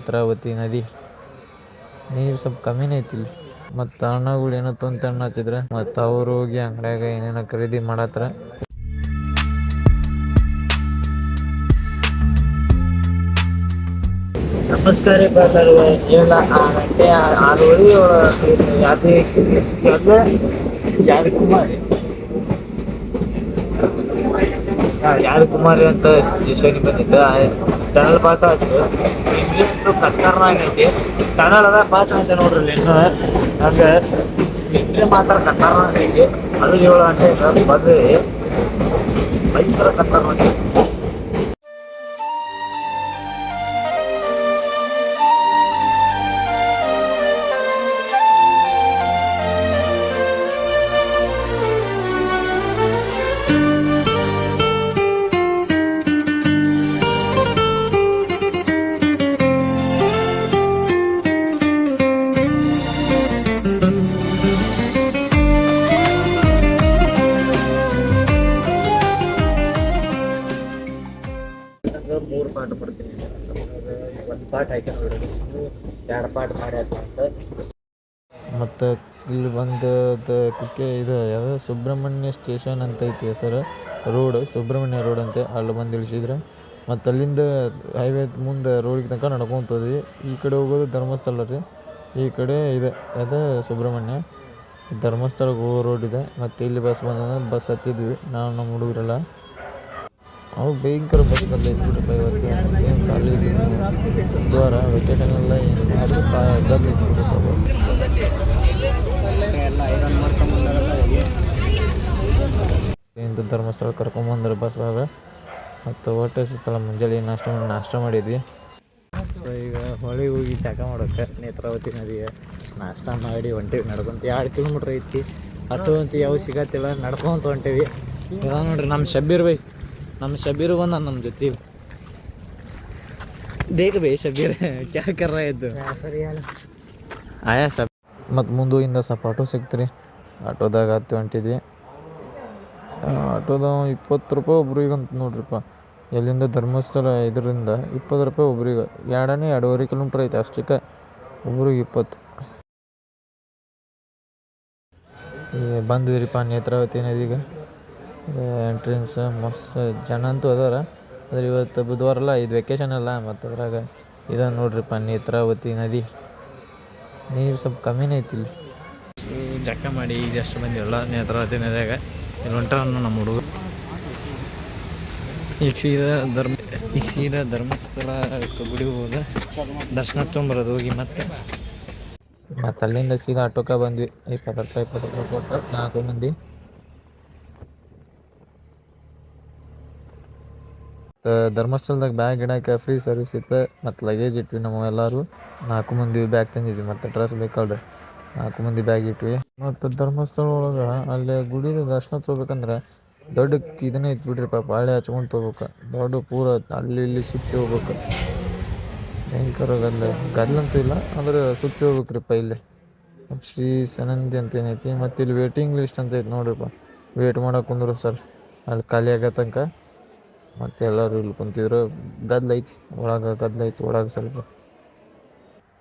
ನೇತ್ರಾವತಿ ನದಿ ನೀರು ಸ್ವಲ್ಪ ಕಮ್ಮಿನೇ ಐತಿ ಇಲ್ಲಿ. ಮತ್ತು ಅಣ್ಣಗಳು ಏನೋ ತೊಂತ ಹತ್ತಿದ್ರೆ ಮತ್ತು ಅವ್ರು ಹೋಗಿ ಅಂಗಡ್ಯಾಗ ಏನೇನೋ ಖರೀದಿ ಮಾಡತ್ರ. ನಮಸ್ಕಾರ ಏಳ 6 ಗಂಟೆ 6 ಯಾದಕುಮಾರಿ ಯಾದಕುಮಾರಿ ಅಂತ ಸ್ಟೇಷನ್ಗೆ ಬಂದಿದ್ದ ಟನಲ್ ಪಾಸ್ ಆಯ್ತು. ಇಂಗ್ಲೀಷ್ ಕತ್ತರ್ನಾಗ ಐತಿ, ಟನಲ್ ಅದ ಪಾಸ್ ಆಯ್ತು ನೋಡ್ರಿ. ಇನ್ನು ಹಂಗೆ ಇಂಗ್ಲೀಷ್ ಮಾತ್ರ ಕತ್ತರ್ನಾಗ ಐತಿ. ಅದು 7 ಗಂಟೆ ಬಂದ್ರಿ ಭಯಂಕರ ಕತ್ತರ್ನಾಗ. ಮೂರು ಪಾಠ ಪಡ್ತೀನಿ, ಒಂದು ಪಾಠ ಹಾಕಿ 2 ಪಾಠ ಮಾಡಿ ಅಂತ. ಮತ್ತು ಇಲ್ಲಿ ಬಂದು ಕುಕ್ಕೆ ಇದು ಯಾವುದು ಸುಬ್ರಹ್ಮಣ್ಯ ಸ್ಟೇಷನ್ ಅಂತ ಐತಿ ಹೆಸರು. ರೋಡ್ ಸುಬ್ರಹ್ಮಣ್ಯ ರೋಡ್ ಅಂತೆ. ಅಲ್ಲಿ ಬಂದು ಇಳಿಸಿದ್ರೆ ಮತ್ತು ಅಲ್ಲಿಂದ ಹೈವೇ ಮುಂದೆ ರೋಡಿಗೆ ತನಕ ನಡ್ಕೊಂತ ಹೋದ್ವಿ. ಈ ಕಡೆ ಹೋಗೋದು ಧರ್ಮಸ್ಥಳ ರೀ, ಈ ಕಡೆ ಇದೆ ಅದು ಸುಬ್ರಹ್ಮಣ್ಯ. ಧರ್ಮಸ್ಥಳಕ್ಕೆ ಹೋಗೋ ರೋಡ್ ಇದೆ. ಮತ್ತು ಇಲ್ಲಿ ಬಸ್ ಬಸ್ ಹತ್ತಿದ್ವಿ ನಾವು ನಮ್ಮ ಹುಡುಗರೆಲ್ಲ. ಅವು ಭಯಂಕರ ಬಸ್ ಬಂದೈತಿ ಏನು ಖಾಲಿ ದ್ವಾರ ವೆಕೇಶನ್ ಎಲ್ಲ ಏನು ಆದರೂ ಬಸ್ ಇಂಥ ಧರ್ಮಸ್ಥಳ ಕರ್ಕೊಂಬಂದ್ರೆ ಬಸ್ ಆಗ. ಮತ್ತು ಹೊಟ್ಟೆ ಸುತ್ತಲ ಮುಂಜಾನೆ ನಾಷ್ಟ ಮಾಡಿದ್ವಿ. ಸೊ ಈಗ ಹೊಳೆಗೆ ಹೋಗಿ ಜಾಗ ಮಾಡೋಕ್ಕೆ ನೇತ್ರಾವತಿ ನದಿಗೆ ನಾಷ್ಟ ಮಾಡಿ ಹೊಂಟೇವಿ ನಡ್ಕೊಂತ. 2 ಕಿಲೋಮೀಟ್ರ್ ಐತಿ. ಅಷ್ಟು ಅಂತೂ ಯಾವ ಸಿಗತ್ತಿಲ್ಲ, ನಡ್ಕೊಂತ ಹೊಂಟೇವಿ. ಇವಾಗ ನೋಡ್ರಿ ನಮ್ಮ ಶಬೀರ್ ಬಂದ ನಮ್ಮ ಜೊತೆ. ದೇख ಬೈ ಶಬೀರ್ ಕ್ಯಾ ಕರ್ ರಹಾ ಇದ್ದು ಆಯಾ ಶಬೀರ್. ಮತ್ತು ಮುಂದೋಗಿಂದ ಸ್ವಲ್ಪ ಆಟೋ ಸಿಕ್ತ್ರಿ. ಆಟೋದಾಗ ಹತ್ತಿ ಹೊಂಟಿದ್ವಿ. ಆಟೋದ 20 ರೂಪಾಯಿ ಒಬ್ರಿಗೆ ಅಂತ ನೋಡ್ರಿಪ್ಪ. ಎಲ್ಲಿಂದ ಧರ್ಮಸ್ಥಳ ಇದರಿಂದ 20 ರೂಪಾಯಿ ಒಬ್ರಿಗೆ. 2.5 ಕಿಲೋಮೀಟ್ರ್ ಐತೆ ಅಷ್ಟಕ್ಕೆ, ಒಬ್ರಿಗೆ 20. ಈಗ ಬಂದ್ವಿರಿಪ್ಪ ನೇತ್ರಾವತಿ ನದಿಗೆ. ಎಂಟ್ರೆನ್ಸ್ ಮಸ್ತ್ ಜನ ಅಂತೂ ಅದಾರ. ಆದರೆ ಇವತ್ತು ಬುಧವಾರ ಅಲ್ಲ, ಇದು ವೆಕೇಶನ್ ಅಲ್ಲ. ಮತ್ತು ಅದ್ರಾಗ ಇದನ್ನು ನೋಡ್ರಿಪ್ಪ ನೇತ್ರಾವತಿ ನದಿ ನೀರು ಸ್ವಲ್ಪ ಕಮ್ಮಿನೇ ಐತಿ ಇಲ್ಲಿ. ಜಕ್ಕ ಮಾಡಿ ಈಗ ಜಸ್ಟ್ ಬಂದಿವಲ್ಲ ನೇತ್ರಾವತಿ ನದಿಯಾಗ. ಇಲ್ಲಿ ಹೊಂಟ ನಮ್ಮ ಹುಡುಗ. ಈಗ ಸೀದಾ ಧರ್ಮಸ್ಥಳ ಗುಡಿಗೆ ಹೋದ ದರ್ಶನ ತೊಗೊಂಬರೋದು ಹೋಗಿ. ಮತ್ತು ಅಲ್ಲಿಂದ ಸೀದಾ ಆಟೋಕ್ಕೆ ಬಂದ್ವಿ. 20 ರೂಪಾಯಿ ಕೊಟ್ಟು 4 ಮಂದಿ. ಧರ್ಮಸ್ಥಳದಾಗ ಬ್ಯಾಗ್ ಇಡಕ್ಕೆ ಫ್ರೀ ಸರ್ವಿಸ್ ಇತ್ತು. ಮತ್ತು ಲಗೇಜ್ ಇಟ್ವಿ ನಾವು ಎಲ್ಲರೂ 4 ಮಂದಿ ಬ್ಯಾಗ್ ತಂದಿದ್ವಿ. ಮತ್ತು ಡ್ರೆಸ್ ಬೇಕಲ್ರಿ, 4 ಮಂದಿ ಬ್ಯಾಗ್ ಇಟ್ವಿ. ಮತ್ತು ಧರ್ಮಸ್ಥಳ ಒಳಗೆ ಅಲ್ಲಿ ಗುಡಿದ ದರ್ಶನ ತೊಗೋಬೇಕಂದ್ರೆ ದೊಡ್ಡ ಇದನ್ನೇ ಇತ್ತು ಬಿಡ್ರಿ ಪಾಪ. ಹಳೆ ಹಚ್ಕೊಂಡು ತೊಗೋಬೇಕು, ದೊಡ್ಡ ಪೂರ ಅಲ್ಲಿ ಇಲ್ಲಿ ಸುತ್ತಿ ಹೋಗ್ಬೇಕು. ಭಯಂಕರ ಗದ್ಲಂತೂ ಇಲ್ಲ, ಅಂದ್ರೆ ಸುತ್ತಿ ಹೋಗ್ಬೇಕ್ರಿಪ್ಪ. ಇಲ್ಲಿ ಶ್ರೀ ಸನಂದಿ ಅಂತ ಏನೈತಿ. ಮತ್ತು ಇಲ್ಲಿ ವೇಟಿಂಗ್ ಲಿಸ್ಟ್ ಅಂತ ಐತಿ ನೋಡ್ರಿಪ್ಪ. ವೇಟ್ ಮಾಡೋಕೆ ಕುಂದ್ರು ಸರ್ ಅಲ್ಲಿ ಖಾಲಿ ಆಗೋ ತನಕ. ಮತ್ತು ಎಲ್ಲರೂ ಇಲ್ಲಿ ಕುಂತಿದ್ರು. ಗದ್ಲೈತಿ ಒಳಗೆ ಸ್ವಲ್ಪ.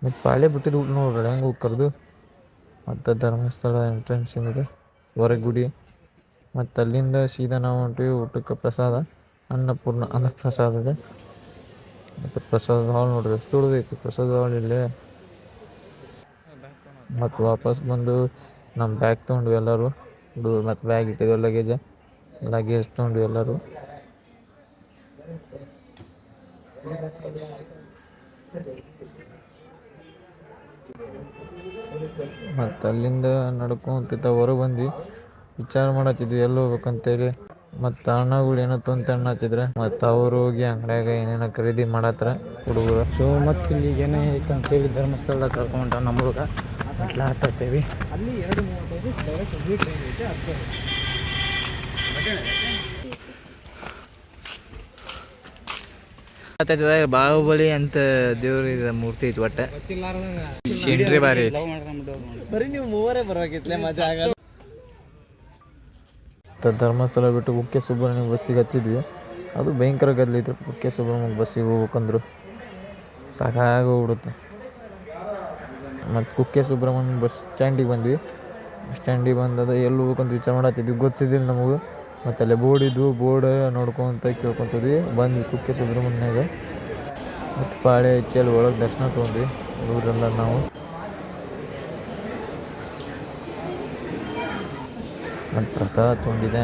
ಮತ್ತು ಪಾಳೆ ಬಿಟ್ಟಿದ್ದು ನೋಡ್ರಿ ಹೆಂಗೆ ಹೋಗಿ ಕರೆದು. ಮತ್ತು ಧರ್ಮಸ್ಥಳ ಎಂಟ್ರೆನ್ಸ್ ಏನಿದೆ ಹೊರಗೆ ಗುಡಿ. ಮತ್ತು ಅಲ್ಲಿಂದ ಸೀದಾ ನಾವು ಹೊಂಟಿವಿ ಊಟಕ್ಕೆ. ಪ್ರಸಾದ ಅನ್ನ ಪ್ರಸಾದ ಇದೆ. ಮತ್ತು ಪ್ರಸಾದದ ಹಾಲ್ ನೋಡ್ರಿ ಎಷ್ಟು ದೊಡ್ಡದೈತಿ ಪ್ರಸಾದ ಹಾಲ್ ಇಲ್ಲೇ. ಮತ್ತು ವಾಪಸ್ ಬಂದು ನಮ್ಮ ಬ್ಯಾಗ್ ತೊಗೊಂಡ್ವಿ ಎಲ್ಲರೂ. ಮತ್ತು ಬ್ಯಾಗ್ ಇಟ್ಟಿದ್ವಿ ಲಗೇಜ್ ತೊಗೊಂಡ್ವಿ ಎಲ್ಲರೂ. ಮತ್ತು ಅಲ್ಲಿಂದ ನಡ್ಕೊಂತ ಹೊರಗೆ ಬಂದ್ವಿ. ವಿಚಾರ ಮಾಡತ್ತಿದ್ವಿ ಎಲ್ಲಿ ಹೋಗ್ಬೇಕಂತೇಳಿ. ಮತ್ತು ಅಣ್ಣಗಳು ಏನೋ ತೊಂತ ಹತ್ತಿದ್ರೆ ಮತ್ತು ಅವ್ರು ಹೋಗಿ ಅಂಗಡ್ಯಾಗ ಏನೇನೋ ಖರೀದಿ ಮಾಡತ್ರ ಹುಡುಗರು. ಸೊ ಮತ್ತು ಇಲ್ಲಿ ಏನೇ ಐತೆ ಅಂತೇಳಿ ಧರ್ಮಸ್ಥಳದಾಗ ಕರ್ಕೊಂಡ ನಮ್ಮ ಹುಡುಗ ಮೆಟ್ಲ ಹತ್ತೇವಿ. ಬಾಹುಬಲಿ ಅಂತ ದೇವ್ರ ಮೂರ್ತಿ ಐತಿ. ಒಟ್ಟೆ ಶಿಂಡ್ರಿ ಬಾರಿ ಬರೀ ನೀವು ಮೂವರೇ ಬರೋಕಿತ್ಲೆ ಮಜಾ ಆಗಲ್ಲ. ಧರ್ಮಸ್ಥಳ ಬಿಟ್ಟು ಕುಕ್ಕೆ ಸುಬ್ರಹ್ಮಣ್ಯ ಬಸ್ಸಿಗೆ ಹತ್ತಿದ್ವಿ. ಅದು ಭಯಂಕರ ಗದ್ದಲೈತ್ರಿ ಕುಕ್ಕೆ ಸುಬ್ರಹ್ಮಣ್ಯ ಬಸ್ಸಿಗೆ ಹೋಗ್ಬೇಕಂದ್ರು. ಸಾಕಾಗೋಗ್ಬಿಡುತ್ತೆ. ಮತ್ತು ಕುಕ್ಕೆ ಸುಬ್ರಹ್ಮಣ್ಯ ಬಸ್ ಸ್ಟ್ಯಾಂಡಿಗೆ ಬಂದ್ವಿ. ಸ್ಟ್ಯಾಂಡಿಗೆ ಬಂದದ ಎಲ್ಲಿ ಹೋಗ್ಬೇಕಂತ ವಿಚಾರ ಮಾಡತ್ತಿದ್ವಿ, ಗೊತ್ತಿದ್ದಿಲ್ಲ ನಮಗೂ. ಮತ್ತು ಅಲ್ಲೇ ಬೋರ್ಡ್ ಇದ್ವು, ಬೋರ್ಡ್ ನೋಡ್ಕೊತ ಕೇಳ್ಕೊತಿದ್ವಿ. ಬಂದ್ವಿ ಕುಕ್ಕೆ ಸುಬ್ರಹ್ಮಣ್ಯಾಗ. ಮತ್ತು ಪಾಳೆ ಹಚ್ಚಿ ಅಲ್ಲಿ ಒಳಗೆ ದರ್ಶನ ತೊಗೊಂಡ್ವಿ ಹುಡುಗರೆಲ್ಲ ನಾವು. ಮತ್ತು ಪ್ರಸಾದ ತೊಗೊಂಡಿದ್ದೆ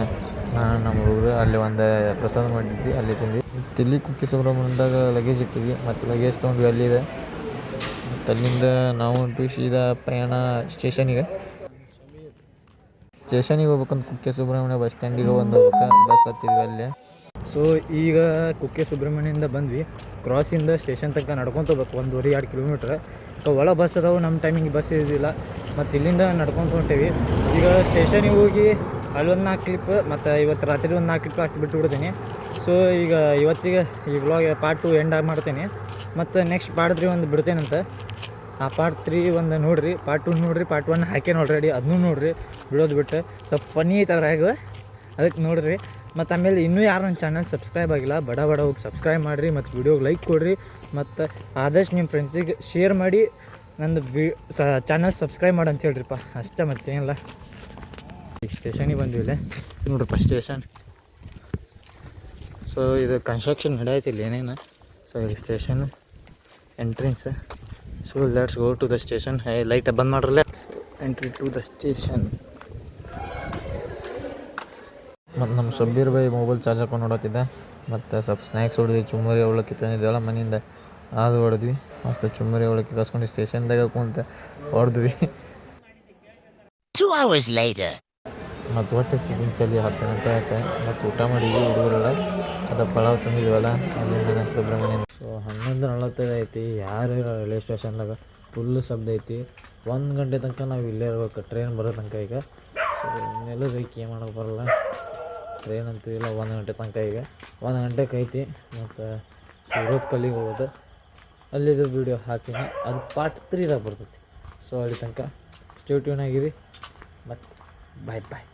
ನಾನು ನಮ್ಮ ಹುಡುಗರು. ಅಲ್ಲಿ ಒಂದು ಪ್ರಸಾದ ಮಾಡಿದ್ವಿ, ಅಲ್ಲಿ ತಿಂದ್ವಿ. ಮತ್ತು ಇಲ್ಲಿ ಕುಕ್ಕೆ ಸುಬ್ರಹ್ಮಣ್ಯದಾಗ ಲಗೇಜ್ ಇಟ್ಟಿದ್ವಿ, ಮತ್ತು ಲಗೇಜ್ ತೊಗೊಂಡ್ವಿ ಅಲ್ಲಿದೆ. ಮತ್ತು ಅಲ್ಲಿಂದ ನಾವು ಹೊಂಟ್ವಿ ಸೀದಾ ಪಯಣ ಸ್ಟೇಷನಿಗೆ ಹೋಗ್ಬೇಕಂತ ಕುಕ್ಕೆ ಸುಬ್ರಹ್ಮಣ್ಯ ಬಸ್ ಸ್ಟ್ಯಾಂಡಿಗೆ ಹೋಗ್ಬೇಕು. ಬಸ್ ಹತ್ತಿದ್ವಿ ಅಲ್ಲೇ. ಸೊ ಈಗ ಕುಕ್ಕೆ ಸುಬ್ರಹ್ಮಣ್ಯದಿಂದ ಬಂದ್ವಿ. ಕ್ರಾಸಿಂದ ಸ್ಟೇಷನ್ ತನಕ ನಡ್ಕೊತ ಹೋಗ್ಬೇಕು, 1.5-2 ಕಿಲೋಮೀಟ್ರ್. ಒಳ ಬಸ್ ಅದಾವೆ, ನಮ್ಮ ಟೈಮಿಗೆ ಬಸ್ ಇದ್ದಿಲ್ಲ. ಮತ್ತು ಇಲ್ಲಿಂದ ನಡ್ಕೊತ ಹೊಂಟೇವಿ. ಈಗ ಸ್ಟೇಷನಿಗೆ ಹೋಗಿ ಅಲ್ಲೊಂದು 4 ಕ್ಲಿಪ್, ಮತ್ತು ಇವತ್ತು ರಾತ್ರಿ ಒಂದು 4 ಕ್ಲಿಪ್ ಹಾಕಿ ಬಿಟ್ಟು ಬಿಡ್ತೀನಿ. ಸೊ ಈಗ ಇವತ್ತಿಗೆ ಈ ವ್ಲಾಗ್ ಪಾರ್ಟ್ 2 ಎಂಡ್ ಮಾಡ್ತೇನೆ. ಮತ್ತು ನೆಕ್ಸ್ಟ್ ಪಾರ್ಟ್ 3 ಒಂದು ಬಿಡ್ತೇನಂತ. ಆ ಪಾರ್ಟ್ 3 ಒಂದು ನೋಡಿರಿ, ಪಾರ್ಟ್ 2 ನೋಡಿರಿ, ಪಾರ್ಟ್ 1 ಹಾಕೇನು ಆಲ್ರೆಡಿ, ಅದನ್ನೂ ನೋಡಿರಿ. ಬಿಡೋದು ಬಿಟ್ಟು ಸ್ವಲ್ಪ ಫನ್ನಿ ಐತೆ ಅದ್ರಾಗ, ಅದಕ್ಕೆ ನೋಡಿರಿ. ಮತ್ತು ಆಮೇಲೆ ಇನ್ನೂ ಯಾರು ನನ್ನ ಚಾನಲ್ ಸಬ್ಸ್ಕ್ರೈಬ್ ಆಗಿಲ್ಲ, ಬಡ ಹೋಗಿ ಸಬ್ಸ್ಕ್ರೈಬ್ ಮಾಡಿರಿ. ಮತ್ತು ವಿಡಿಯೋಗೆ ಲೈಕ್ ಕೊಡಿರಿ. ಮತ್ತು ಆದಷ್ಟು ನಿಮ್ಮ ಫ್ರೆಂಡ್ಸಿಗೆ ಶೇರ್ ಮಾಡಿ ನಂದು ಚಾನಲ್ ಸಬ್ಸ್ಕ್ರೈಬ್ ಮಾಡಿ ಅಂತ ಹೇಳ್ರಿಪ್ಪ, ಅಷ್ಟೇ ಮತ್ತೇನಿಲ್ಲ. ಈಗ ಸ್ಟೇಷನಿಗೆ ಬಂದ್ವಿಲ್ಲ ನೋಡ್ರಿಪ್ಪ ಸ್ಟೇಷನ್. ಸೊ ಇದು ಕನ್ಸ್ಟ್ರಕ್ಷನ್ ನಡೆಯತ್ತಿಲ್ಲ ಏನೇನು. ಸೊ ಇದು station entrance. So let's go to the station. Light ಬಂದ್ ಮಾಡ್ರಲ್ಲ. Entry to the station. ಮತ್ತು ನಮ್ಮ ಶಬ್ಬೀರ್ ಬೈ ಮೊಬೈಲ್ ಚಾರ್ಜ್ ಹಾಕೊಂಡು ನೋಡತ್ತಿದ್ದೆ. ಮತ್ತು ಸ್ವಲ್ಪ ಸ್ನ್ಯಾಕ್ಸ್ ಹೊಡೆದ್ವಿ, ಚುಮ್ಮರಿ ಅವಳಕ್ಕೆ ತಂದಿದ್ದೇವಲ್ಲ ಮನೆಯಿಂದ, ಅದು ಹೊಡೆದ್ವಿ. ಮಸ್ತ್ ಚುಮ್ಮರಿ ಅವಳಕ್ಕೆ ಕಸ್ಕೊಂಡು ಸ್ಟೇಷನ್ದಾಗ ಕುಂತ ಹೊಡೆದ್ವಿ. 2 hours later. ಮತ್ತು ಹೊಟ್ಟೆ ಸಿಗ್ತಲ್ಲಿ 10 ಗಂಟೆ ಆಯ್ತು. ಮತ್ತು ಊಟ ಮಾಡಿದ್ವಿ ಹುಡುಗರೆಲ್ಲ. ಅದು ಪಲಾವ್ ತಂದಿದ್ವಲ್ಲ ಅಲ್ಲಿಂದ ಸುಬ್ರಹ್ಮಣ್ಯ. ಸೊ 11:40 ಐತಿ. ಯಾರು ರೈಲ್ವೆ ಸ್ಟೇಷನ್ದಾಗ ಫುಲ್ ಶಬ್ದ ಐತಿ. 1 ಗಂಟೆ ತನಕ ನಾವು ಇಲ್ಲೇ ಇರ್ಬೇಕು, ಟ್ರೈನ್ ಬರೋ ತನಕ. ಈಗ ಸೊ ಇನ್ನೆಲ್ಲ ಬೇಕು, ಏನು ಮಾಡೋಕೆ ಬರಲ್ಲ. ಟ್ರೈನ್ ಅಂತೀವಿಲ್ಲ 1 ಗಂಟೆ ತನಕ. ಈಗ 1 ಗಂಟೆಗೆ ಐತಿ. ಮತ್ತು ಸೂರತ್ ಕಲ್ಲಿಗೆ ಹೋಗೋದು, ಅಲ್ಲಿದ್ದು ವೀಡಿಯೋ ಹಾಕ್ತೀನಿ. ಅದು ಪಾರ್ಟ್ 3ದಾಗ ಬರ್ತೈತಿ. ಸೊ ಅಲ್ಲಿ ತನಕ ಸ್ಟೇ ಟ್ಯೂನ್ ಆಗಿರಿ. ಮತ್ತು ಬಾಯ್.